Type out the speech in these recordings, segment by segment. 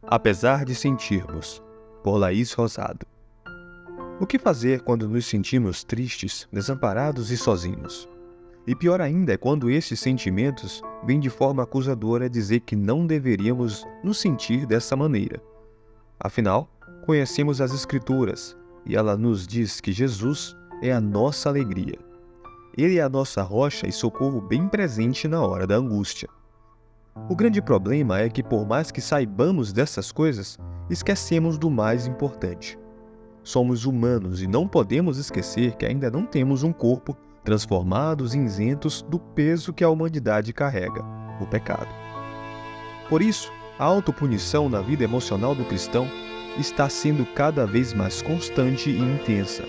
Apesar de sentirmos, por Laís Rosado. O que fazer quando nos sentimos tristes, desamparados e sozinhos? E pior ainda é quando esses sentimentos vêm de forma acusadora dizer que não deveríamos nos sentir dessa maneira. Afinal, conhecemos as Escrituras e ela nos diz que Jesus é a nossa alegria. Ele é a nossa rocha e socorro bem presente na hora da angústia. O grande problema é que, por mais que saibamos dessas coisas, esquecemos do mais importante. Somos humanos e não podemos esquecer que ainda não temos um corpo transformados e isentos do peso que a humanidade carrega, o pecado. Por isso, a autopunição na vida emocional do cristão está sendo cada vez mais constante e intensa.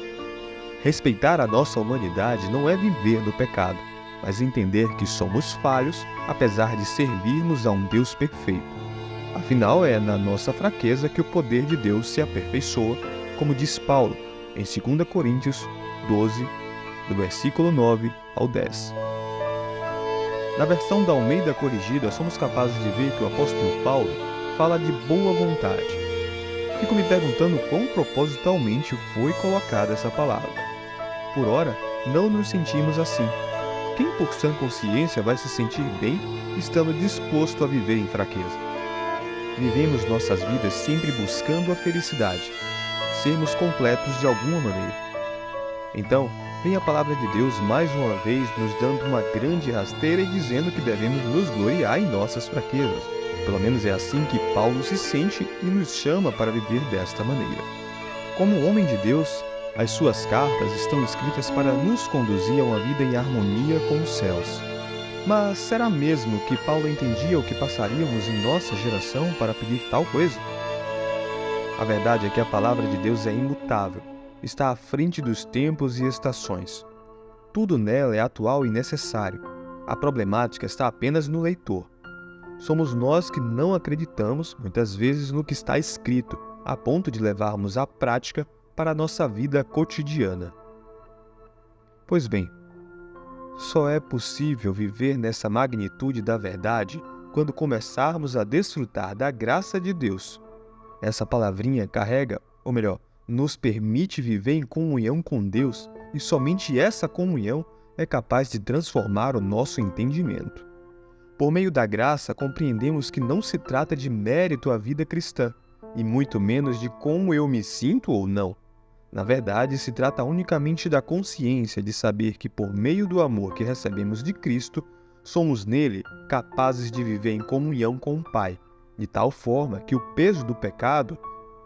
Respeitar a nossa humanidade não é viver no pecado, mas entender que somos falhos, apesar de servirmos a um Deus perfeito. Afinal, é na nossa fraqueza que o poder de Deus se aperfeiçoa, como diz Paulo em 2 Coríntios 12, do versículo 9 ao 10. Na versão da Almeida Corrigida, somos capazes de ver que o apóstolo Paulo fala de boa vontade. Fico me perguntando quão propositalmente foi colocada essa palavra. Por ora, não nos sentimos assim. Quem por sã consciência vai se sentir bem estando disposto a viver em fraqueza? Vivemos nossas vidas sempre buscando a felicidade, sermos completos de alguma maneira. Então, vem a palavra de Deus mais uma vez nos dando uma grande rasteira e dizendo que devemos nos gloriar em nossas fraquezas. Pelo menos é assim que Paulo se sente e nos chama para viver desta maneira. Como homem de Deus, as suas cartas estão escritas para nos conduzir a uma vida em harmonia com os céus. Mas será mesmo que Paulo entendia o que passaríamos em nossa geração para pedir tal coisa? A verdade é que a palavra de Deus é imutável, está à frente dos tempos e estações. Tudo nela é atual e necessário. A problemática está apenas no leitor. Somos nós que não acreditamos, muitas vezes, no que está escrito, a ponto de levarmos à prática para a nossa vida cotidiana. Pois bem, só é possível viver nessa magnitude da verdade quando começarmos a desfrutar da graça de Deus. Essa palavrinha carrega, ou melhor, nos permite viver em comunhão com Deus e somente essa comunhão é capaz de transformar o nosso entendimento. Por meio da graça, compreendemos que não se trata de mérito a vida cristã, e muito menos de como eu me sinto ou não. Na verdade, se trata unicamente da consciência de saber que, por meio do amor que recebemos de Cristo, somos nele capazes de viver em comunhão com o Pai, de tal forma que o peso do pecado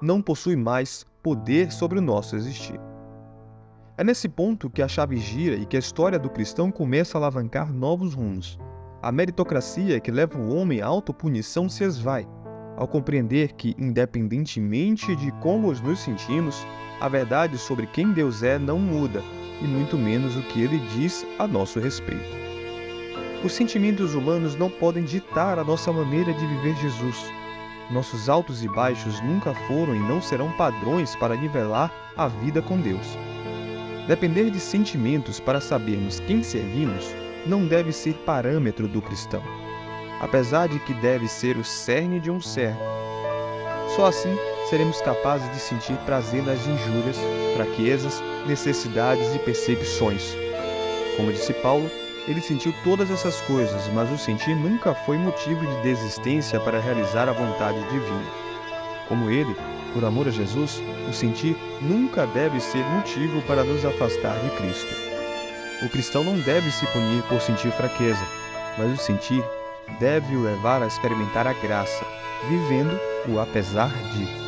não possui mais poder sobre o nosso existir. É nesse ponto que a chave gira e que a história do cristão começa a alavancar novos rumos. A meritocracia que leva o homem à autopunição se esvai, ao compreender que, independentemente de como nos sentimos, a verdade sobre quem Deus é não muda, e muito menos o que Ele diz a nosso respeito. Os sentimentos humanos não podem ditar a nossa maneira de viver Jesus. Nossos altos e baixos nunca foram e não serão padrões para nivelar a vida com Deus. Depender de sentimentos para sabermos quem servimos não deve ser parâmetro do cristão, apesar de que deve ser o cerne de um servo. Só assim seremos capazes de sentir prazer nas injúrias, fraquezas, necessidades e perseguições. Como disse Paulo, ele sentiu todas essas coisas, mas o sentir nunca foi motivo de desistência para realizar a vontade divina. Como ele, por amor a Jesus, o sentir nunca deve ser motivo para nos afastar de Cristo. O cristão não deve se punir por sentir fraqueza, mas o sentir deve o levar a experimentar a graça, vivendo o apesar de.